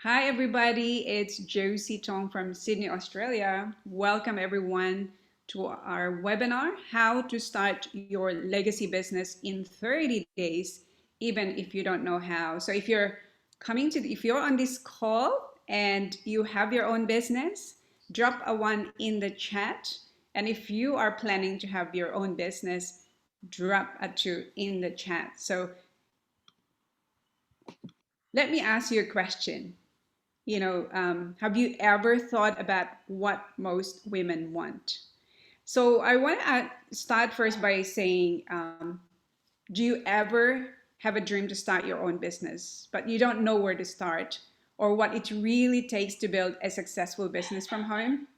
Hi, everybody. It's Josie Tong from Sydney, Australia. Welcome, everyone, to our webinar How to Start Your Legacy Business in 30 Days, even if you don't know how. So, if you're on this call and you have your own business, drop a one in the chat. And if you are planning to have your own business, drop a two in the chat. So, let me ask you a question. Have you ever thought about what most women want? So I want to start first by saying, do you ever have a dream to start your own business, but you don't know where to start or what it really takes to build a successful business from home?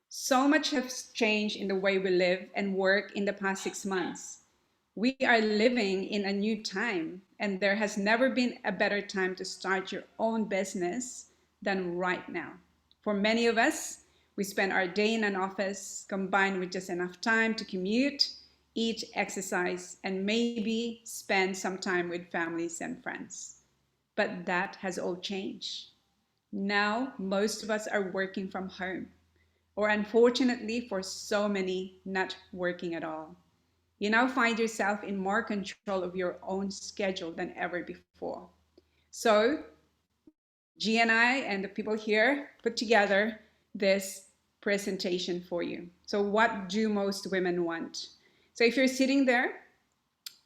So much has changed in the way we live and work in the past 6 months. We are living in a new time, and there has never been a better time to start your own business than right now. For many of us, we spend our day in an office combined with just enough time to commute, eat, exercise, and maybe spend some time with families and friends. But that has all changed. Now, most of us are working from home, or unfortunately, for so many, not working at all. You now find yourself in more control of your own schedule than ever before. So, G and I and the people here put together this presentation for you. So, what do most women want? So, if you're sitting there,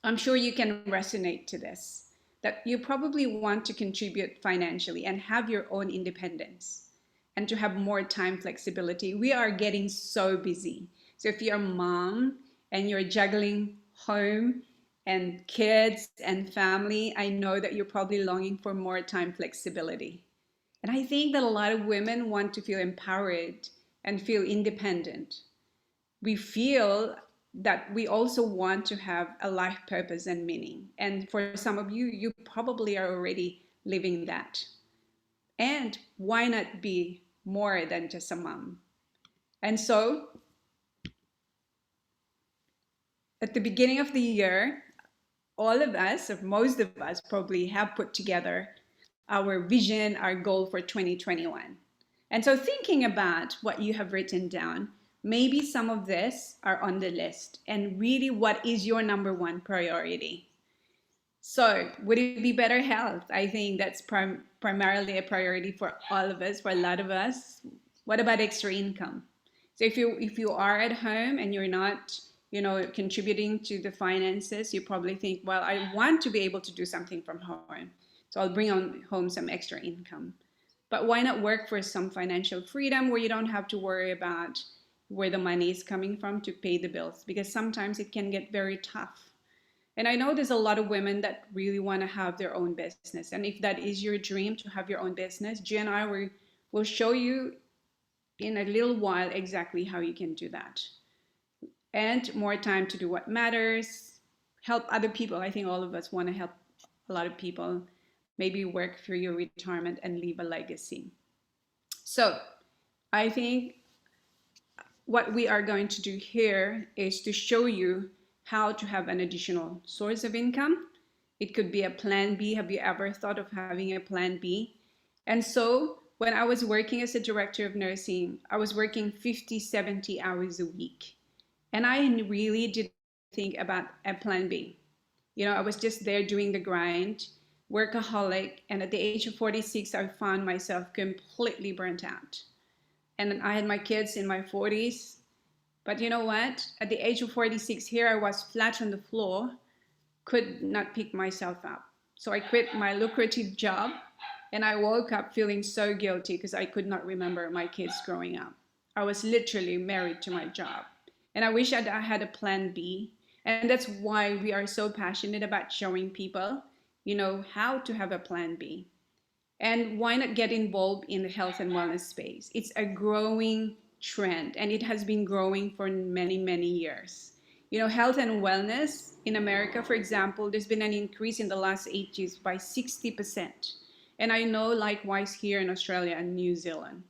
I'm sure you can resonate to this, that you probably want to contribute financially and have your own independence and to have more time flexibility. We are getting so busy. So if you're a mom and you're juggling home and kids and family, I know that you're probably longing for more time flexibility. And I think that a lot of women want to feel empowered and feel independent. We feel that we also want to have a life purpose and meaning. And for some of you, you probably are already living that. And why not be more than just a mom? And so at the beginning of the year, all of us, or most of us, probably have put together our vision, our goal for 2021. And so thinking about what you have written down, maybe some of this are on the list. And really, what is your number one priority? So would it be better health? I think that's primarily a priority for all of us, for a lot of us. What about extra income? So if you are at home and you're not, contributing to the finances, you probably think, well, I want to be able to do something from home. So I'll bring on home some extra income. But why not work for some financial freedom where you don't have to worry about where the money is coming from to pay the bills? Because sometimes it can get very tough. And I know there's a lot of women that really want to have their own business. And if that is your dream to have your own business, G and I will show you in a little while exactly how you can do that. And more time to do what matters, help other people. I think all of us want to help a lot of people, maybe work through your retirement and leave a legacy. So I think what we are going to do here is to show you how to have an additional source of income. It could be a plan B. Have you ever thought of having a plan B? And so when I was working as a director of nursing, I was working 50, 70 hours a week. And I really didn't think about a plan B. I was just there doing the grind, workaholic. And at the age of 46, I found myself completely burnt out. And I had my kids in my 40s. But you know what? At the age of 46, here I was flat on the floor, could not pick myself up. So I quit my lucrative job and I woke up feeling so guilty because I could not remember my kids growing up. I was literally married to my job. And I wish I had a plan B. And that's why we are so passionate about showing people, how to have a plan B. And why not get involved in the health and wellness space? It's a growing trend and it has been growing for many, many years. Health and wellness in America, for example, there's been an increase in the last 8 years by 60%. And I know likewise here in Australia and New Zealand.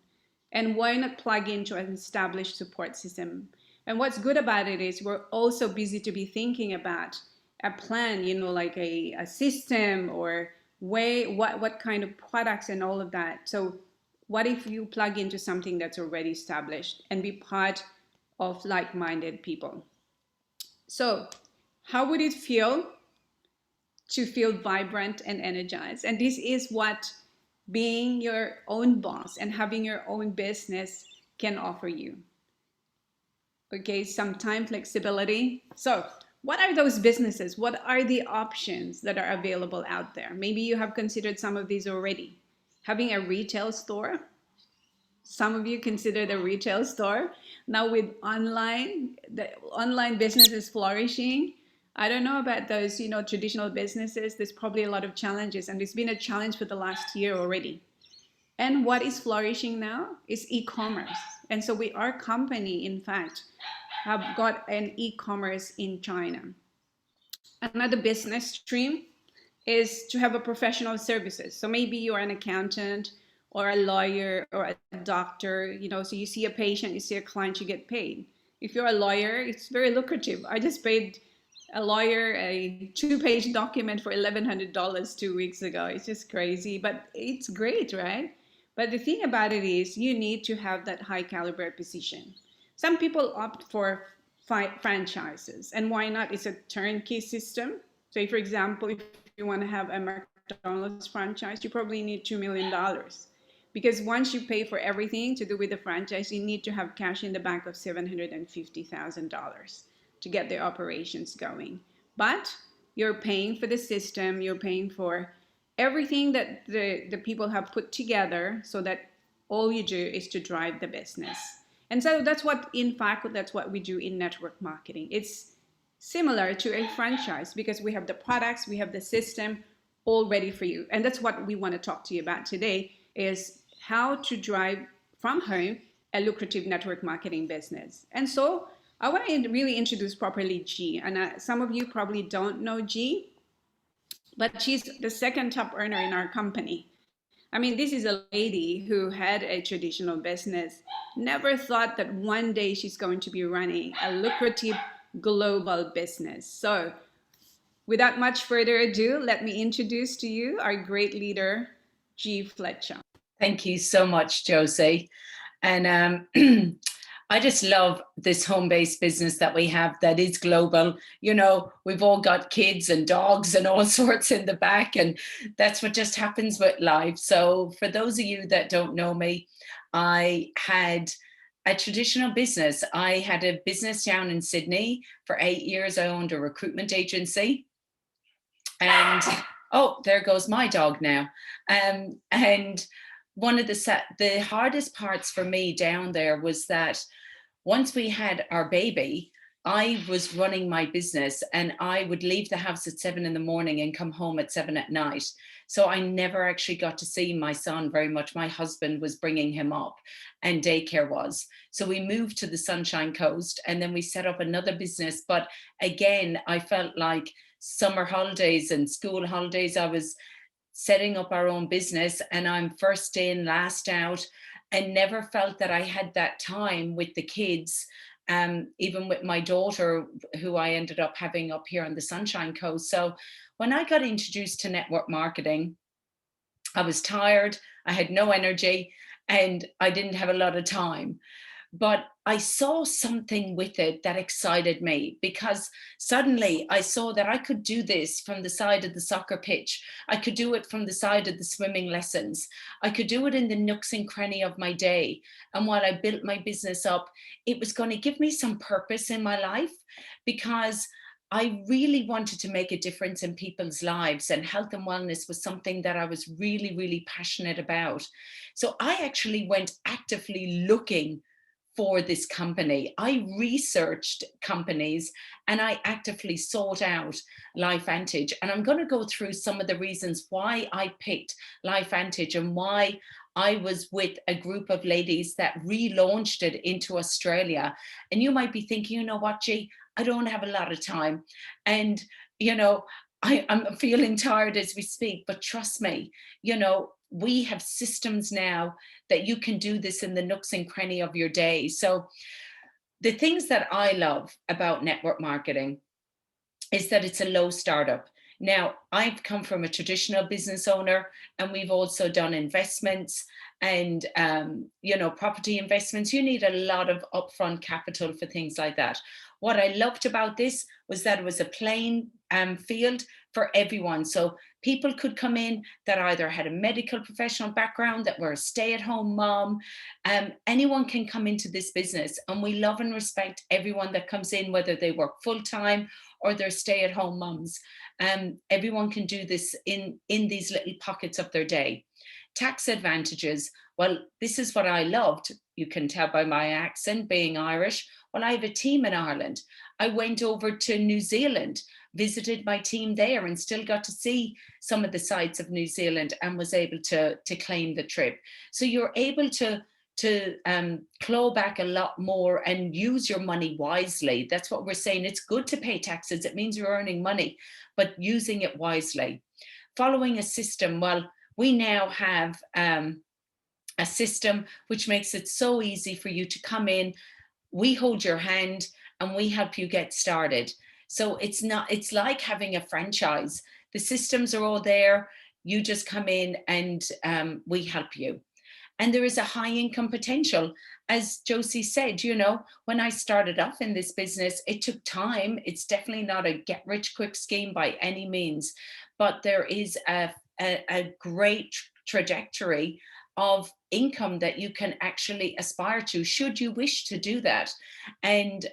And why not plug into an established support system? And what's good about it is we're also busy to be thinking about a plan, like a system or what kind of products and all of that. So what if you plug into something that's already established and be part of like-minded people? So how would it feel to feel vibrant and energized? And this is what being your own boss and having your own business can offer you. Okay, some time flexibility. So what are those businesses? What are the options that are available out there? Maybe you have considered some of these already. Having a retail store. Some of you consider the retail store. Now with the online business is flourishing. I don't know about those, traditional businesses. There's probably a lot of challenges, and it's been a challenge for the last year already. And what is flourishing now is e-commerce. And so our company, in fact, have got an e-commerce in China. Another business stream is to have a professional services. So maybe you're an accountant or a lawyer or a doctor, so you see a patient, you see a client, you get paid. If you're a lawyer, it's very lucrative. I just paid a lawyer a 2-page document for $1,100 2 weeks ago. It's just crazy, but it's great, right? But the thing about it is you need to have that high caliber position. Some people opt for franchises, and why not? It's a turnkey system. So for example, if you want to have a McDonald's franchise, you probably need $2 million. Because once you pay for everything to do with the franchise, you need to have cash in the bank of $750,000 to get the operations going. But you're paying for the system, you're paying for everything that the people have put together, so that all you do is to drive the business. And so that's what we do in network marketing. It's similar to a franchise because we have the products, we have the system all ready for you. And that's what we want to talk to you about today, is how to drive from home a lucrative network marketing business. And so I want to really introduce properly G. And some of you probably don't know G, but she's the second top earner in our company. I mean, this is a lady who had a traditional business, never thought that one day she's going to be running a lucrative global business. So without much further ado, let me introduce to you our great leader, G. Fletcher. Thank you so much, Josie. And I just love this home-based business that we have that is global. We've all got kids and dogs and all sorts in the back, and that's what just happens with life. So for those of you that don't know me, I had a traditional business. I had a business down in Sydney for 8 years. I owned a recruitment agency. And, oh, there goes my dog now. And one of the hardest parts for me down there was that once we had our baby, I was running my business and I would leave the house at 7 in the morning and come home at 7 at night. So I never actually got to see my son very much. My husband was bringing him up and daycare was. So we moved to the Sunshine Coast and then we set up another business. But again, I felt like summer holidays and school holidays, I was setting up our own business and I'm first in, last out, and never felt that I had that time with the kids. Even with my daughter, who I ended up having up here on the Sunshine Coast. So when I got introduced to network marketing, I was tired, I had no energy, and I didn't have a lot of time. But I saw something with it that excited me, because suddenly I saw that I could do this from the side of the soccer pitch. I could do it from the side of the swimming lessons. I could do it in the nooks and cranny of my day. And while I built my business up, it was going to give me some purpose in my life, because I really wanted to make a difference in people's lives, and health and wellness was something that I was really, really passionate about. So I actually went actively looking for this company. I researched companies and I actively sought out Lifevantage. And I'm going to go through some of the reasons why I picked Lifevantage and why I was with a group of ladies that relaunched it into Australia. And you might be thinking, you know what, G, I don't have a lot of time. And, I'm feeling tired as we speak, but trust me, we have systems now that you can do this in the nooks and cranny of your day. So the things that I love about network marketing is that it's a low startup. Now, I've come from a traditional business owner, and we've also done investments and property investments. You need a lot of upfront capital for things like that. What I loved about this was that it was a playing field for everyone. So people could come in that either had a medical professional background, that were a stay-at-home mom. Anyone can come into this business, and we love and respect everyone that comes in, whether they work full-time or they're stay-at-home moms. Everyone can do this in these little pockets of their day. Tax advantages. Well, this is what I loved. You can tell by my accent, being Irish. Well, I have a team in Ireland. I went over to New Zealand, visited my team there, and still got to see some of the sights of New Zealand, and was able to claim the trip. So you're able to claw back a lot more and use your money wisely. That's what we're saying. It's good to pay taxes. It means you're earning money, but using it wisely. Following a system. Well, we now have a system which makes it so easy for you to come in. We hold your hand and we help you get started. So it's like having a franchise. The systems are all there. You just come in and we help you. And there is a high income potential. As Josie said, when I started off in this business, it took time. It's definitely not a get rich quick scheme by any means, but there is a great trajectory of income that you can actually aspire to, should you wish to do that. And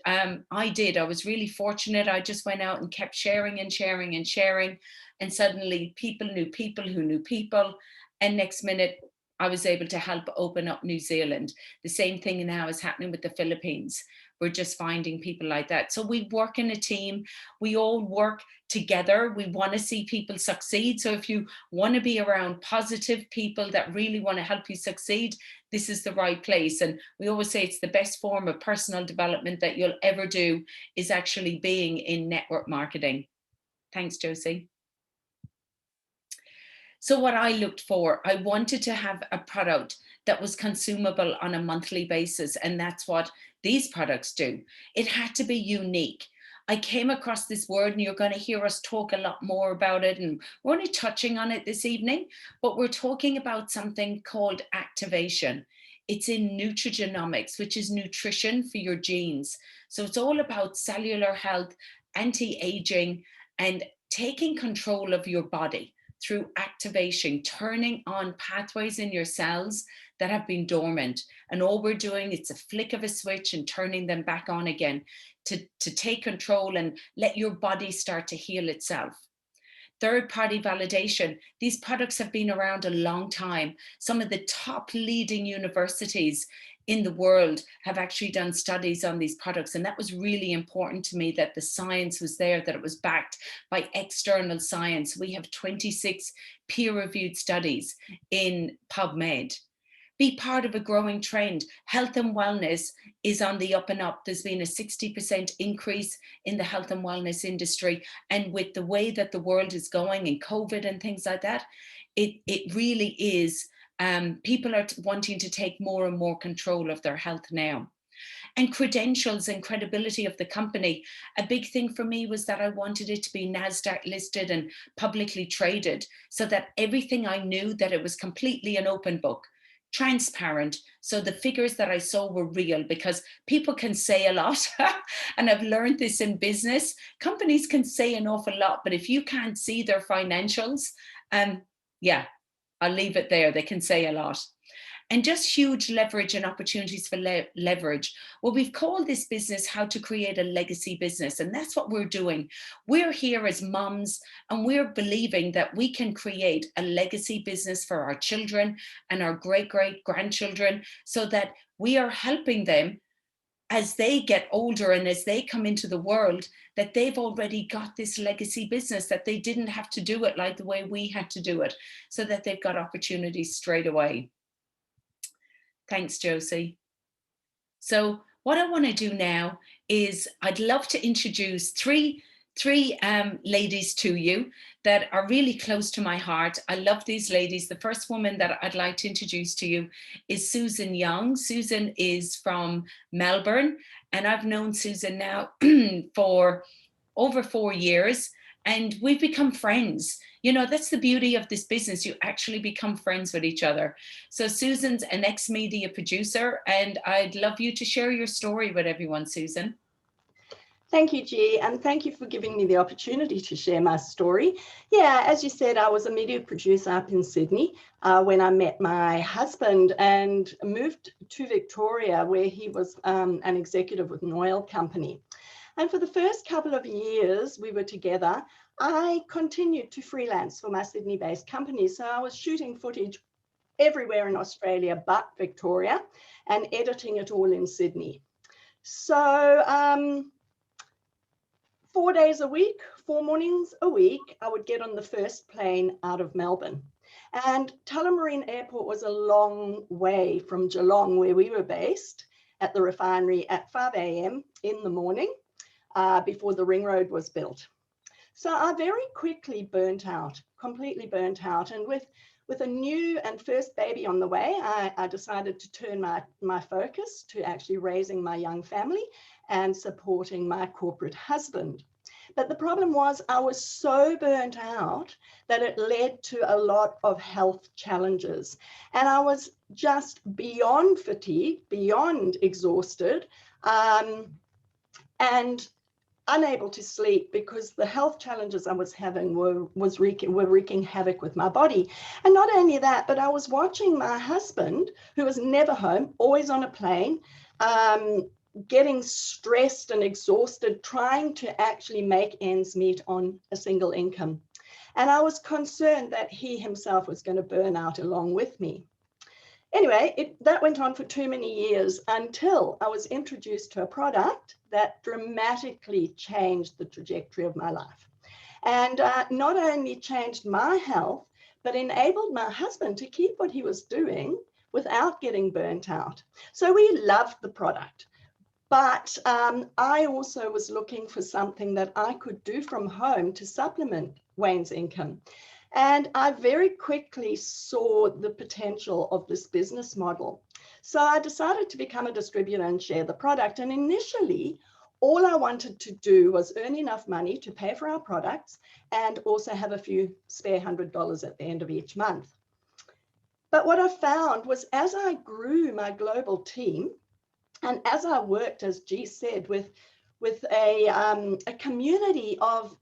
I did. I was really fortunate. I just went out and kept sharing and sharing and sharing. And suddenly people knew people who knew people. And next minute, I was able to help open up New Zealand. The same thing now is happening with the Philippines. We're just finding people like that. So we work in a team. We all work together. We want to see people succeed. So if you want to be around positive people that really want to help you succeed, this is the right place. And we always say it's the best form of personal development that you'll ever do, is actually being in network marketing. Thanks, Josie. So what I looked for, I wanted to have a product that was consumable on a monthly basis. And that's what these products do. It had to be unique. I came across this word, and you're going to hear us talk a lot more about it. And we're only touching on it this evening, but we're talking about something called activation. It's in nutrigenomics, which is nutrition for your genes. So it's all about cellular health, anti-aging, and taking control of your body through activation, turning on pathways in your cells that have been dormant. And all we're doing, it's a flick of a switch and turning them back on again to take control and let your body start to heal itself. Third-party validation. These products have been around a long time. Some of the top leading universities in the world have actually done studies on these products. And that was really important to me, that the science was there, that it was backed by external science. We have 26 peer-reviewed studies in PubMed. Be part of a growing trend. Health and wellness is on the up and up. There's been a 60% increase in the health and wellness industry. And with the way that the world is going, and COVID and things like that, it really is, people are wanting to take more and more control of their health now. And credentials and credibility of the company. A big thing for me was that I wanted it to be NASDAQ listed and publicly traded, so that everything I knew, that it was completely an open book. Transparent, so the figures that I saw were real, because people can say a lot and I've learned this in business. Companies can say an awful lot, but if you can't see their financials, yeah, I'll leave it there. They can say a lot. And just huge leverage and opportunities for leverage. Well, we've called this business How to Create a Legacy Business. And that's what we're doing. We're here as moms, and we're believing that we can create a legacy business for our children and our great-great-grandchildren, so that we are helping them as they get older and as they come into the world, that they've already got this legacy business, that they didn't have to do it like the way we had to do it, so that they've got opportunities straight away. Thanks, Josie. So what I want to do now is I'd love to introduce three ladies to you that are really close to my heart. I love these ladies. The first woman that I'd like to introduce to you is Susan Young. Susan is from Melbourne, and I've known Susan now for over 4 years. and we've become friends. You know, that's the beauty of this business. You actually become friends with each other. So Susan's an ex-media producer, and I'd love you to share your story with everyone, Susan. Thank you, G, and thank you for giving me the opportunity to share my story. Yeah, as you said, I was a media producer up in Sydney when I met my husband and moved to Victoria, where he was an executive with an oil company. And for the first couple of years we were together, I continued to freelance for my Sydney-based company. So I was shooting footage everywhere in Australia but Victoria and editing it all in Sydney. So 4 days a week, 4 mornings a week, I would get on the first plane out of Melbourne. And Tullamarine Airport was a long way from Geelong, where we were based, at the refinery at 5 a.m. in the morning before the ring road was built. So I very quickly burnt out, completely burnt out. And with a new and first baby on the way, I decided to turn my focus to actually raising my young family and supporting my corporate husband. But the problem was I was so burnt out that it led to a lot of health challenges. And I was just beyond fatigued, beyond exhausted, and unable to sleep because the health challenges I was having were wreaking havoc with my body. And not only that, but I was watching my husband, who was never home, always on a plane, getting stressed and exhausted, trying to actually make ends meet on a single income. And I was concerned that he himself was going to burn out along with me. Anyway, that went on for too many years until I was introduced to a product that dramatically changed the trajectory of my life. And not only changed my health, but enabled my husband to keep what he was doing without getting burnt out. So we loved the product. But I also was looking for something that I could do from home to supplement Wayne's income. And I very quickly saw the potential of this business model. So I decided to become a distributor and share the product. And initially, all I wanted to do was earn enough money to pay for our products and also have a few spare $100 at the end of each month. But what I found was, as I grew my global team, and as I worked, as G said, with a community of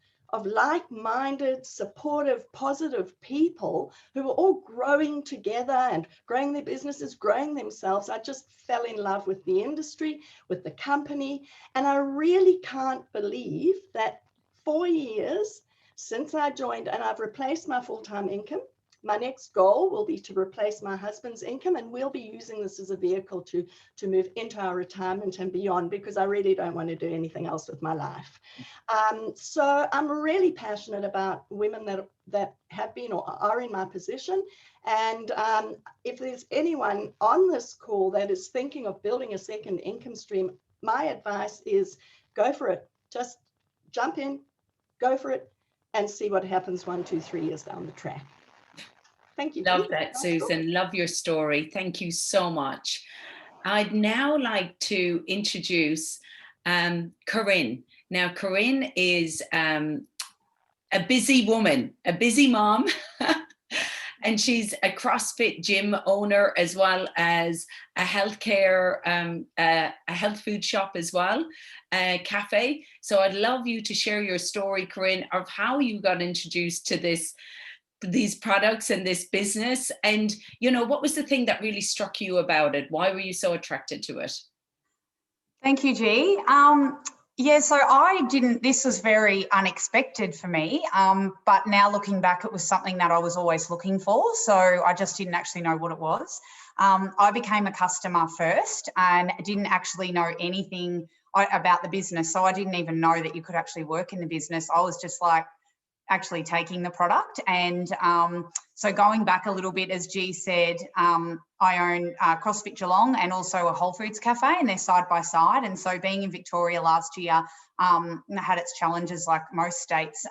like-minded, supportive, positive people who were all growing together and growing their businesses, growing themselves, I just fell in love with the industry, with the company. And I really can't believe that 4 years since I joined, and I've replaced my full-time income. My next goal will be to replace my husband's income, and we'll be using this as a vehicle to move into our retirement and beyond, because I really don't want to do anything else with my life. So I'm really passionate about women that have been or are in my position. And if there's anyone on this call that is thinking of building a second income stream, my advice is go for it. Just jump in, go for it, and see what happens 1, 2, 3 years down the track. Thank you. Love that, Susan. Love your story. Thank you so much. I'd now like to introduce Corinne. Now, Corinne is a busy woman, a busy mom, and she's a CrossFit gym owner, as well as a healthcare, a health food shop as well, a cafe. So I'd love you to share your story, Corinne, of how you got introduced to these products and this business, and what was the thing that really struck you about it? Why were you so attracted to it? Thank you, G. Yeah, so this was very unexpected for me, but now looking back, it was something that I was always looking for, so I just didn't actually know what it was. I became a customer first and didn't actually know anything about the business, so I didn't even know that you could actually work in the business. I was just like actually taking the product. And so going back a little bit, as G said, I own CrossFit Geelong and also a Whole Foods cafe, and they're side by side. And so being in Victoria last year had its challenges like most states,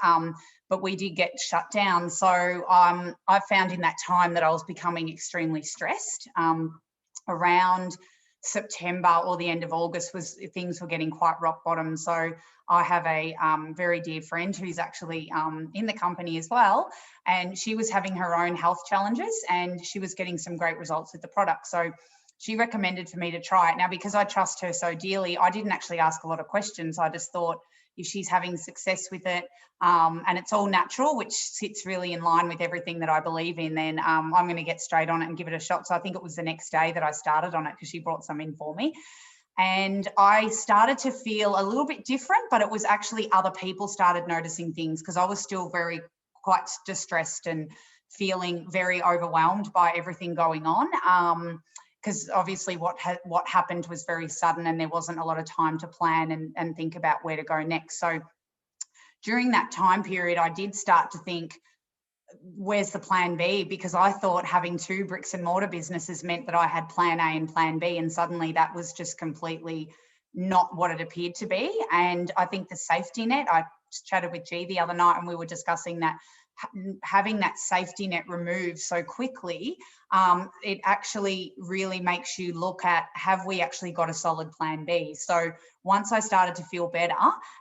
but we did get shut down. So I found in that time that I was becoming extremely stressed around September or the end of August things were getting quite rock bottom. So I have a very dear friend who's actually in the company as well, and she was having her own health challenges and she was getting some great results with the product. So she recommended for me to try it. Now, because I trust her so dearly, I didn't actually ask a lot of questions. I just thought, if she's having success with it, and it's all natural, which sits really in line with everything that I believe in, then I'm going to get straight on it and give it a shot. So I think it was the next day that I started on it because she brought some in for me. And I started to feel a little bit different, but it was actually other people started noticing things because I was still quite distressed and feeling very overwhelmed by everything going on. Because obviously what happened was very sudden and there wasn't a lot of time to plan and think about where to go next. So during that time period, I did start to think, where's the plan B? Because I thought having 2 bricks and mortar businesses meant that I had plan A and plan B, and suddenly that was just completely not what it appeared to be. And I think the safety net, I chatted with G the other night and we were discussing that having that safety net removed so quickly, it actually really makes you look at, have we actually got a solid plan B? So once I started to feel better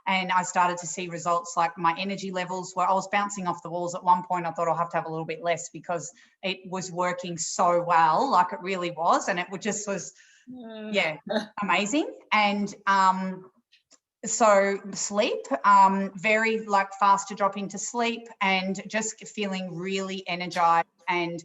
and I started to see results, like my energy levels I was bouncing off the walls. At one point I thought I'll have to have a little bit less because it was working so well, like it really was. And it just was, amazing. And so sleep, very faster dropping to sleep and just feeling really energized and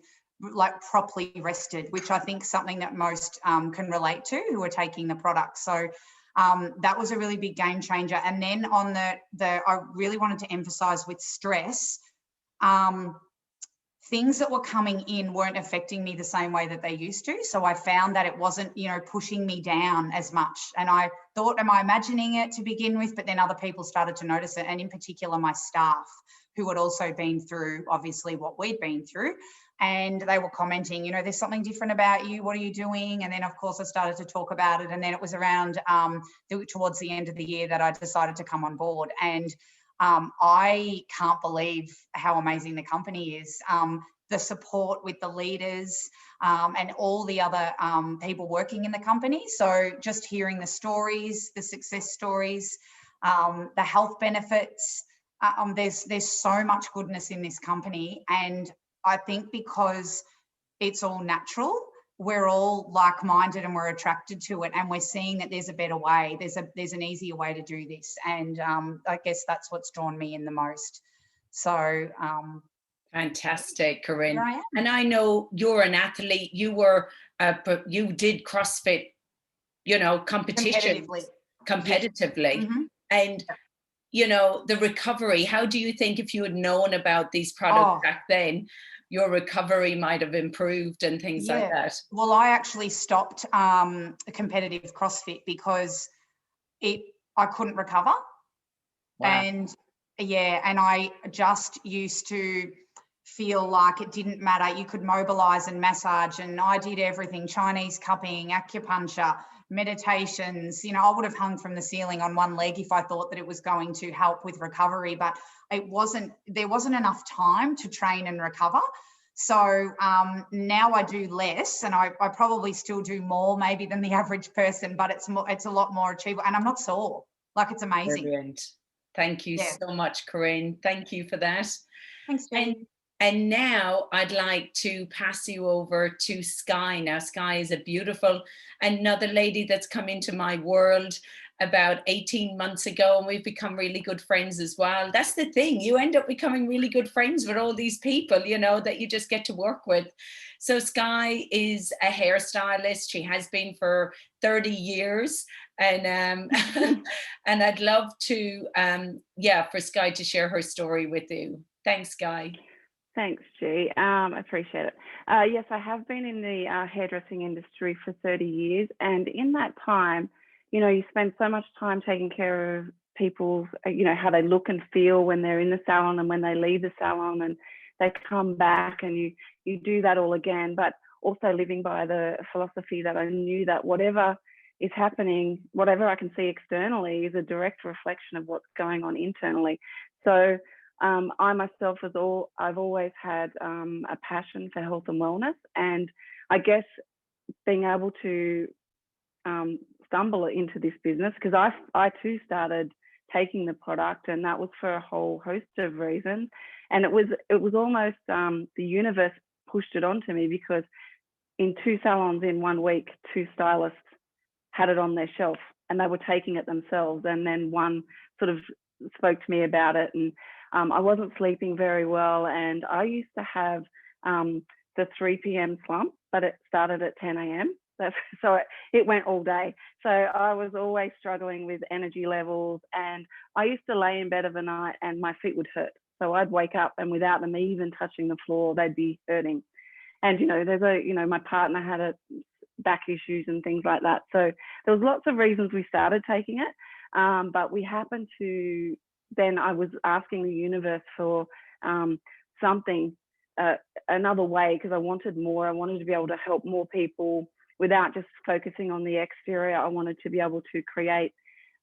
properly rested, which I think is something that most can relate to who are taking the product. So that was a really big game changer. And then on I really wanted to emphasize with stress, things that were coming in weren't affecting me the same way that they used to. So I found that it wasn't, pushing me down as much. And I thought, am I imagining it to begin with? But then other people started to notice it. And in particular, my staff, who had also been through, obviously, what we'd been through. And they were commenting, there's something different about you. What are you doing? And then, of course, I started to talk about it. And then it was around towards the end of the year that I decided to come on board. And I can't believe how amazing the company is. The support with the leaders and all the other people working in the company. So just hearing the stories, the success stories, the health benefits, there's so much goodness in this company. And I think because it's all natural, we're all like-minded and we're attracted to it, and we're seeing that there's a better way. There's an easier way to do this, and I guess that's what's drawn me in the most. So fantastic, Corinne. And I know you're an athlete. You were you did CrossFit, competitions competitively. Mm-hmm. And the recovery, how do you think, if you had known about these products back then, your recovery might have improved and things like that? Well, I actually stopped competitive CrossFit because I couldn't recover. Wow. And I just used to feel like it didn't matter. You could mobilize and massage, and I did everything: Chinese cupping, acupuncture, meditations. I would have hung from the ceiling on one leg if I thought that it was going to help with recovery, but there wasn't enough time to train and recover. So now I do less, and I probably still do more maybe than the average person, but it's a lot more achievable, and I'm not sore. It's amazing. Brilliant. Thank you so much, Corinne. Thank you for that. Thanks, Jane. And now I'd like to pass you over to Sky. Now, Sky is another lady that's come into my world about 18 months ago, and we've become really good friends as well. That's the thing. You end up becoming really good friends with all these people, that you just get to work with. So Sky is a hairstylist. She has been for 30 years. And and I'd love to, for Sky to share her story with you. Thanks, Sky. Thanks, G. I appreciate it. Yes, I have been in the hairdressing industry for 30 years. And in that time, you spend so much time taking care of people's, how they look and feel when they're in the salon and when they leave the salon and they come back, and you do that all again, but also living by the philosophy that I knew that whatever is happening, whatever I can see externally is a direct reflection of what's going on internally. So I myself I've always had a passion for health and wellness, and I guess being able to stumble into this business, because I too started taking the product, and that was for a whole host of reasons. And it was almost the universe pushed it onto me, because in 2 salons in 1 week, 2 stylists had it on their shelf and they were taking it themselves. And then one sort of spoke to me about it, and I wasn't sleeping very well. And I used to have the 3 p.m. slump, but it started at 10 a.m. So it went all day. So I was always struggling with energy levels, and I used to lay in bed of a night and my feet would hurt. So I'd wake up, and without them even touching the floor, they'd be hurting. And, my partner had back issues and things like that. So there was lots of reasons we started taking it. But we happened to, then I was asking the universe for something, another way, because I wanted more. I wanted to be able to help more people without just focusing on the exterior. I wanted to be able to create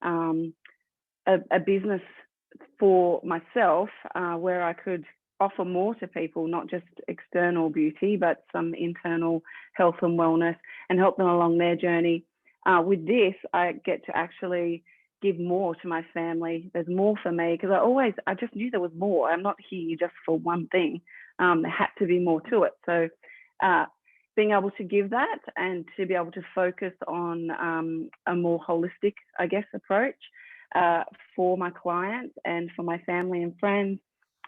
a business for myself where I could offer more to people, not just external beauty, but some internal health and wellness, and help them along their journey. With this, I get to actually give more to my family. There's more for me, because I just knew there was more. I'm not here just for one thing. There had to be more to it. So being able to give that, and to be able to focus on a more holistic, I guess, approach for my clients and for my family and friends,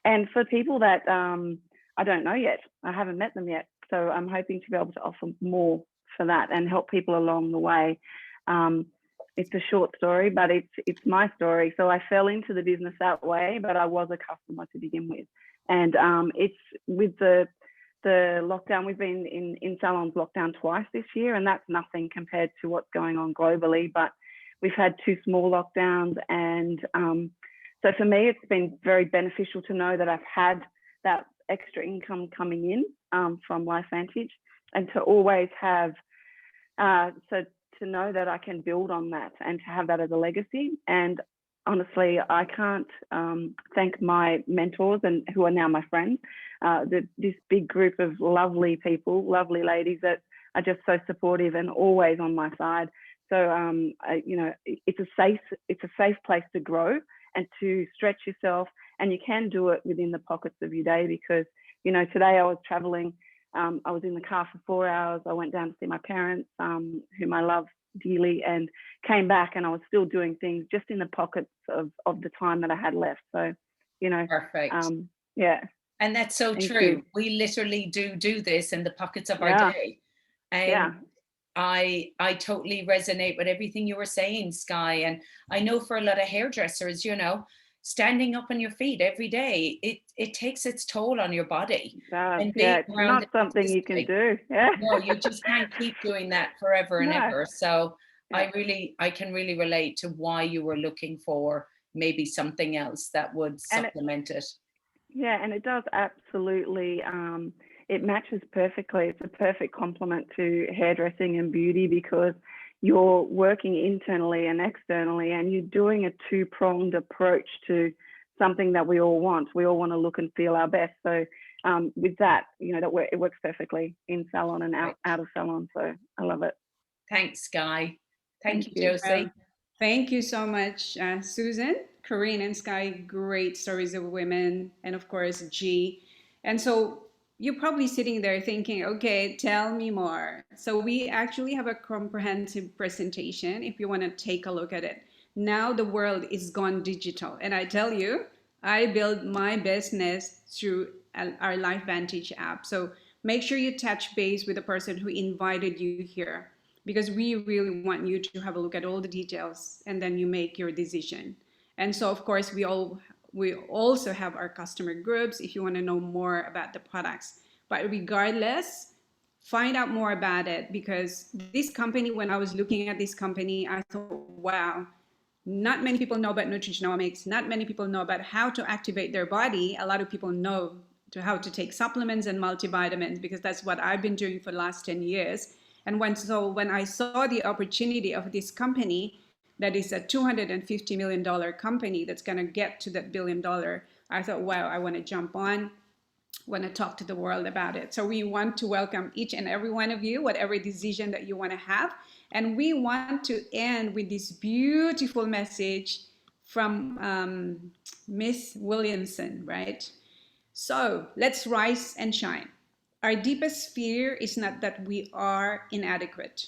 and for people that I don't know yet. I haven't met them yet. So I'm hoping to be able to offer more for that and help people along the way. It's a short story, but it's my story. So I fell into the business that way, but I was a customer to begin with. And it's with the lockdown, we've been in salons lockdown twice this year, and that's nothing compared to what's going on globally. But we've had 2 small lockdowns, and so for me, it's been very beneficial to know that I've had that extra income coming in from Lifevantage, and to always have, so to know that I can build on that and to have that as a legacy. And honestly, I can't thank my mentors, and who are now my friends, this big group of lovely people, lovely ladies that are just so supportive and always on my side. So, it's a safe place to grow and to stretch yourself, and you can do it within the pockets of your day, because, today I was traveling. I was in the car for 4 hours. I went down to see my parents, whom I love dearly, and came back, and I was still doing things just in the pockets of the time that I had left. So, Perfect. Yeah. And that's so Thank true. you. We literally do this in the pockets of Yeah. our day. And Yeah. I totally resonate with everything you were saying, Sky. And I know for a lot of hairdressers, standing up on your feet every day, it takes its toll on your body. It does. And Yeah, it's around not it something you can consistently. do. Yeah. No, you just can't keep doing that forever and No. ever. So Yeah. I can really relate to why you were looking for maybe something else that would supplement it. Yeah, and it does absolutely. It matches perfectly. It's a perfect complement to hairdressing and beauty, because you're working internally and externally, and you're doing a 2-pronged approach to something that we all want. We all want to look and feel our best. So with that, it works perfectly in salon and out of salon. So I love it. Thanks, Sky. Thank you, you. Josie. Thank you so much, Susan, Corinne, and Sky. Great stories of women, and of course, G. And so you're probably sitting there thinking, okay, tell me more. So we actually have a comprehensive presentation if you want to take a look at it. Now the world is gone digital. And I tell you, I build my business through our Lifevantage app. So make sure you touch base with the person who invited you here, because we really want you to have a look at all the details, and then you make your decision. And so, of course, we also have our customer groups if you want to know more about the products. But regardless, find out more about it, because this company, when I was looking at this company, I thought, wow, not many people know about nutrigenomics. Not many people know about how to activate their body. A lot of people know how to take supplements and multivitamins, because that's what I've been doing for the last 10 years. And when I saw the opportunity of this company, that is a $250 million company that's going to get to that $1 billion, I thought, wow, I want to jump on. want to talk to the world about it. So we want to welcome each and every one of you, whatever decision that you want to have. And we want to end with this beautiful message from Miss Williamson, right? So let's rise and shine. Our deepest fear is not that we are inadequate.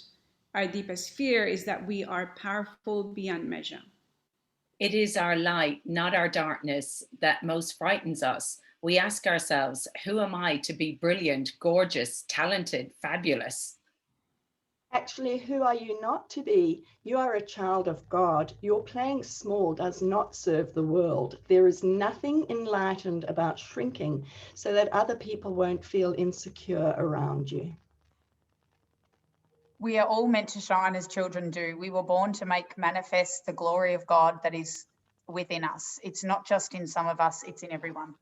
Our deepest fear is that we are powerful beyond measure. It is our light, not our darkness, that most frightens us. We ask ourselves, who am I to be brilliant, gorgeous, talented, fabulous? Actually, who are you not to be? You are a child of God. Your playing small does not serve the world. There is nothing enlightened about shrinking so that other people won't feel insecure around you. We are all meant to shine as children do. We were born to make manifest the glory of God that is within us. It's not just in some of us, it's in everyone.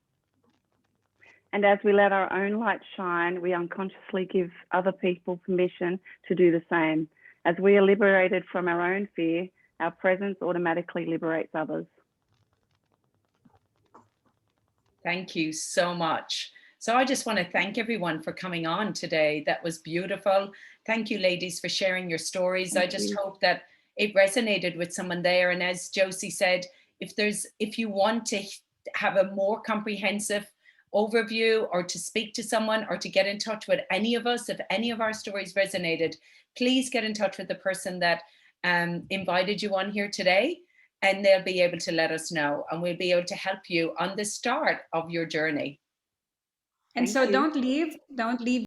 And as we let our own light shine, we unconsciously give other people permission to do the same. As we are liberated from our own fear, our presence automatically liberates others. Thank you so much. So I just want to thank everyone for coming on today. That was beautiful. Thank you, ladies, for sharing your stories. I just hope that it resonated with someone there. And as Josie said, if you want to have a more comprehensive overview or to speak to someone or to get in touch with any of us, if any of our stories resonated, please get in touch with the person that invited you on here today, and they'll be able to let us know, and we'll be able to help you on the start of your journey. And so don't leave